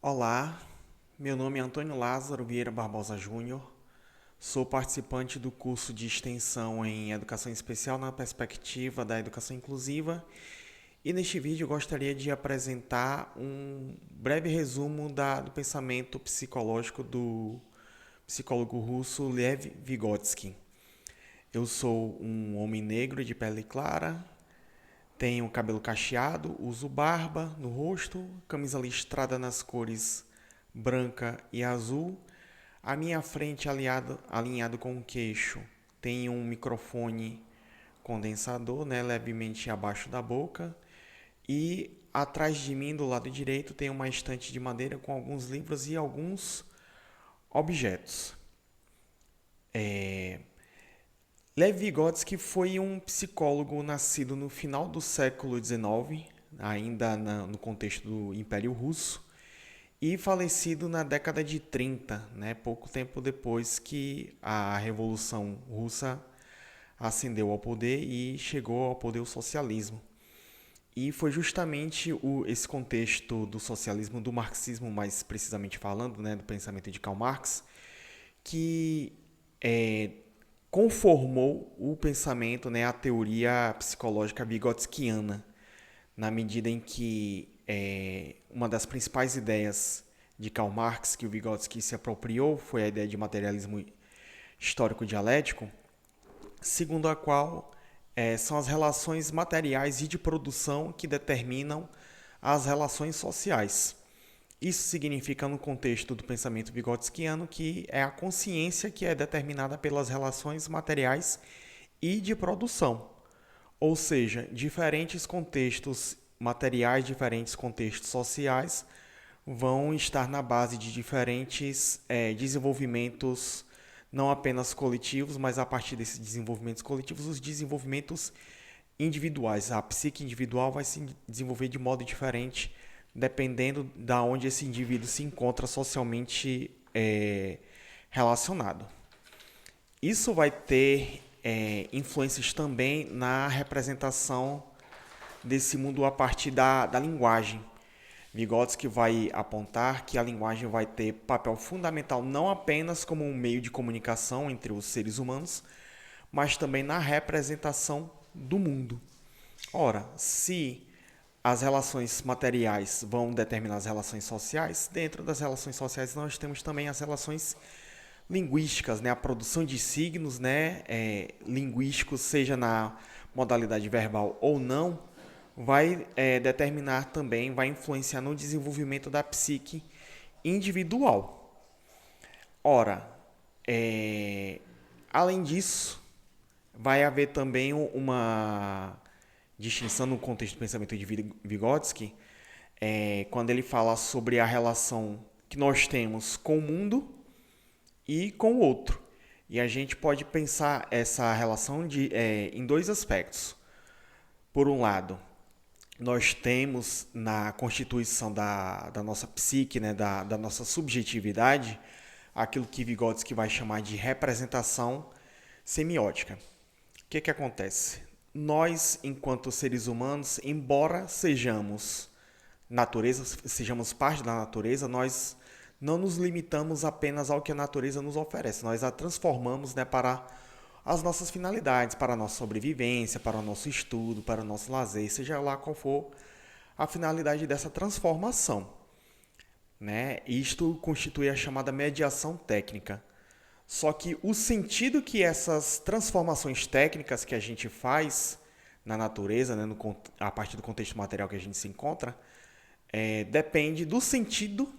Olá, meu nome é Antônio Lázaro Vieira Barbosa Júnior, sou participante do curso de extensão em Educação Especial na perspectiva da educação inclusiva e neste vídeo eu gostaria de apresentar um breve resumo do pensamento psicológico do psicólogo russo Lev Vygotsky. Eu sou um homem negro de pele clara, tenho cabelo cacheado, uso barba no rosto, camisa listrada nas cores branca e azul. À minha frente, alinhado com o queixo, tem um microfone condensador, levemente abaixo da boca. E atrás de mim, do lado direito, tem uma estante de madeira com alguns livros e alguns objetos. Lev Vygotsky foi um psicólogo nascido no final do século XIX, ainda no contexto do Império Russo, e falecido na década de 30, pouco tempo depois que a Revolução Russa ascendeu ao poder e chegou ao poder o socialismo. E foi justamente esse contexto do socialismo, do marxismo mais precisamente falando, do pensamento de Karl Marx, que conformou o pensamento, a teoria psicológica vygotskiana, na medida em que uma das principais ideias de Karl Marx que o Vygotsky se apropriou foi a ideia de materialismo histórico-dialético, segundo a qual são as relações materiais e de produção que determinam as relações sociais. Isso significa, no contexto do pensamento vygotskiano, que é a consciência que é determinada pelas relações materiais e de produção. Ou seja, diferentes contextos materiais, diferentes contextos sociais vão estar na base de diferentes desenvolvimentos, não apenas coletivos, mas a partir desses desenvolvimentos coletivos, os desenvolvimentos individuais. A psique individual vai se desenvolver de modo diferente, dependendo de onde esse indivíduo se encontra socialmente relacionado. Isso vai ter influências também na representação desse mundo a partir da linguagem. Vygotsky vai apontar que a linguagem vai ter papel fundamental não apenas como um meio de comunicação entre os seres humanos, mas também na representação do mundo. Ora, se as relações materiais vão determinar as relações sociais, dentro das relações sociais nós temos também as relações linguísticas, a produção de signos linguísticos, seja na modalidade verbal ou não, vai determinar também, vai influenciar no desenvolvimento da psique individual. Ora, além disso, vai haver também uma distinção no contexto do pensamento de Vygotsky, quando ele fala sobre a relação que nós temos com o mundo e com o outro. E a gente pode pensar essa relação em dois aspectos. Por um lado, nós temos na constituição da nossa psique, da nossa subjetividade, aquilo que Vygotsky vai chamar de representação semiótica. O que acontece? Nós, enquanto seres humanos, embora sejamos natureza, sejamos parte da natureza, nós não nos limitamos apenas ao que a natureza nos oferece. Nós a transformamos para as nossas finalidades, para a nossa sobrevivência, para o nosso estudo, para o nosso lazer, seja lá qual for a finalidade dessa transformação. Isto constitui a chamada mediação técnica. Só que o sentido que essas transformações técnicas que a gente faz na natureza, a partir do contexto material que a gente se encontra, depende do sentido,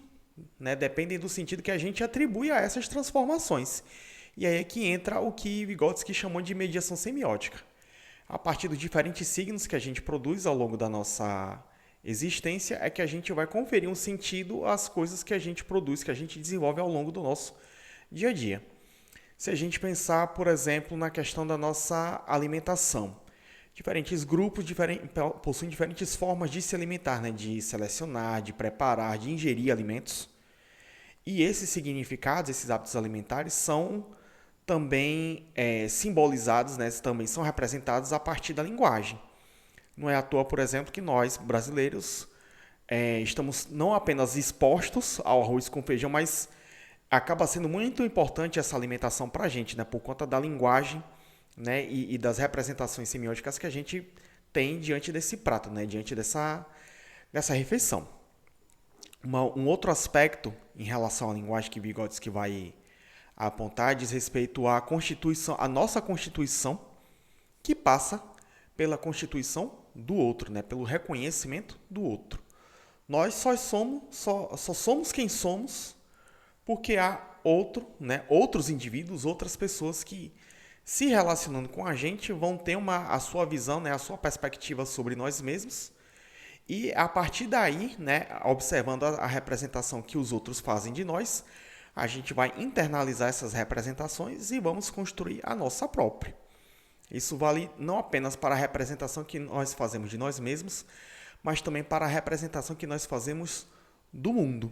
dependem do sentido que a gente atribui a essas transformações. E aí é que entra o que Vygotsky chamou de mediação semiótica. A partir dos diferentes signos que a gente produz ao longo da nossa existência, é que a gente vai conferir um sentido às coisas que a gente produz, que a gente desenvolve ao longo do nosso dia a dia. Se a gente pensar, por exemplo, na questão da nossa alimentação, diferentes grupos possuem diferentes formas de se alimentar, de selecionar, de preparar, de ingerir alimentos. E esses significados, esses hábitos alimentares são também simbolizados, também são representados a partir da linguagem. Não é à toa, por exemplo, que nós, brasileiros, estamos não apenas expostos ao arroz com feijão, mas acaba sendo muito importante essa alimentação para a gente, né? Por conta da linguagem, né? E das representações semióticas que a gente tem diante desse prato, né? Diante dessa refeição. Um outro aspecto em relação à linguagem que Vygotsky vai apontar diz respeito à Constituição, a nossa Constituição, que passa pela Constituição do outro, né? Pelo reconhecimento do outro. Nós só somos quem somos porque há né? Outros indivíduos, outras pessoas que, se relacionando com a gente, vão ter a sua visão, né? A sua perspectiva sobre nós mesmos. E a partir daí, né, observando a representação que os outros fazem de nós, a gente vai internalizar essas representações e vamos construir a nossa própria. Isso vale não apenas para a representação que nós fazemos de nós mesmos, mas também para a representação que nós fazemos do mundo.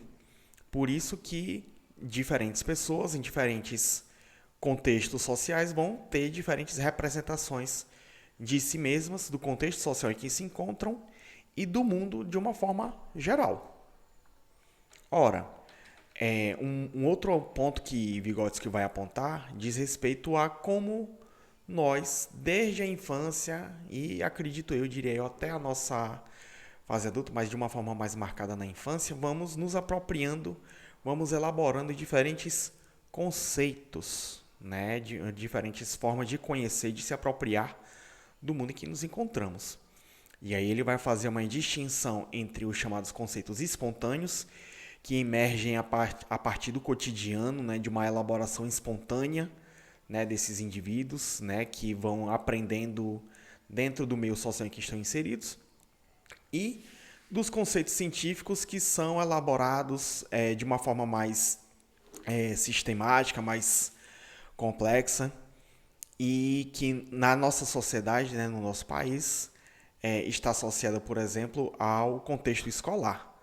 Por isso que diferentes pessoas em diferentes contextos sociais vão ter diferentes representações de si mesmas, do contexto social em que se encontram e do mundo de uma forma geral. Ora, um outro ponto que Vygotsky vai apontar diz respeito a como nós, desde a infância e acredito eu, diria eu, até a nossa fase adulta, mas de uma forma mais marcada na infância, vamos nos apropriando, vamos elaborando diferentes conceitos, né, de diferentes formas de conhecer, de se apropriar do mundo em que nos encontramos. E aí ele vai fazer uma distinção entre os chamados conceitos espontâneos, que emergem a partir do cotidiano, né, de uma elaboração espontânea, né, desses indivíduos, né, que vão aprendendo dentro do meio social em que estão inseridos, e dos conceitos científicos que são elaborados de uma forma mais sistemática, mais complexa, e que na nossa sociedade, né, no nosso país, está associada, por exemplo, ao contexto escolar.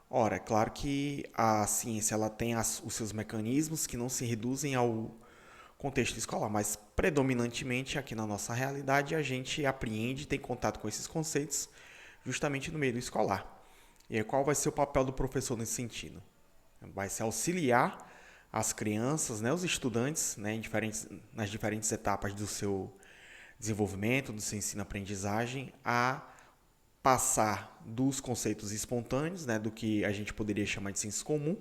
Ora, é claro que a ciência ela tem os seus mecanismos que não se reduzem ao contexto escolar, mas predominantemente aqui na nossa realidade a gente apreende, tem contato com esses conceitos justamente no meio escolar. E aí, qual vai ser o papel do professor nesse sentido? Vai ser auxiliar as crianças, né, os estudantes, né, nas diferentes etapas do seu desenvolvimento, do seu ensino-aprendizagem, a passar dos conceitos espontâneos, né, do que a gente poderia chamar de senso comum,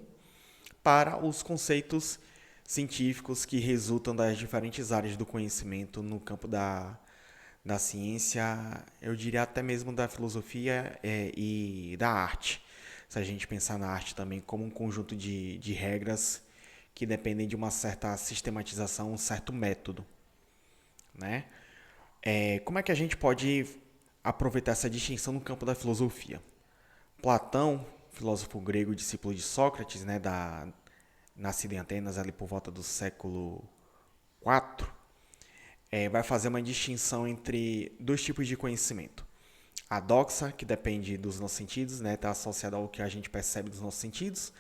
para os conceitos científicos que resultam das diferentes áreas do conhecimento no campo da ciência, eu diria até mesmo da filosofia e da arte. Se a gente pensar na arte também como um conjunto de regras que dependem de uma certa sistematização, um certo método, né? Como é que a gente pode aproveitar essa distinção no campo da filosofia? Platão, filósofo grego, discípulo de Sócrates, né, nascido em Atenas ali por volta do século IV, vai fazer uma distinção entre dois tipos de conhecimento. A doxa, que depende dos nossos sentidos, né, está associada ao que a gente percebe dos nossos sentidos,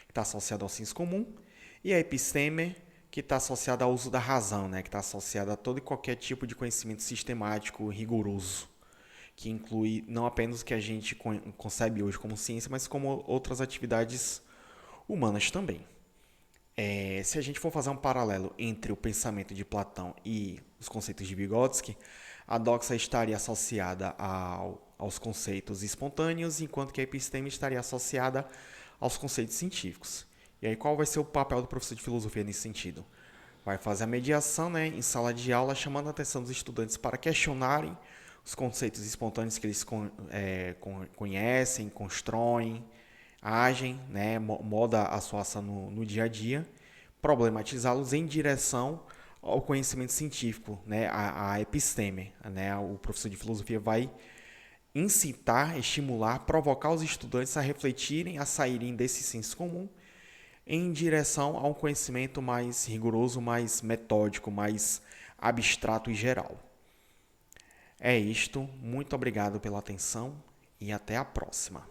que está associada ao senso comum, e a episteme, que está associada ao uso da razão, né, que está associada a todo e qualquer tipo de conhecimento sistemático, rigoroso, que inclui não apenas o que a gente concebe hoje como ciência, mas como outras atividades humanas também. Se a gente for fazer um paralelo entre o pensamento de Platão e os conceitos de Vygotsky, a doxa estaria associada aos conceitos espontâneos, enquanto que a episteme estaria associada aos conceitos científicos. E aí qual vai ser o papel do professor de filosofia nesse sentido? Vai fazer a mediação, né, em sala de aula, chamando a atenção dos estudantes para questionarem os conceitos espontâneos que eles conhecem, constroem, agem, né, moda a sua ação no dia a dia, problematizá-los em direção ao conhecimento científico, né, a episteme. Né, o professor de filosofia vai incitar, estimular, provocar os estudantes a refletirem, a saírem desse senso comum em direção a um conhecimento mais rigoroso, mais metódico, mais abstrato e geral. É isto, muito obrigado pela atenção e até a próxima.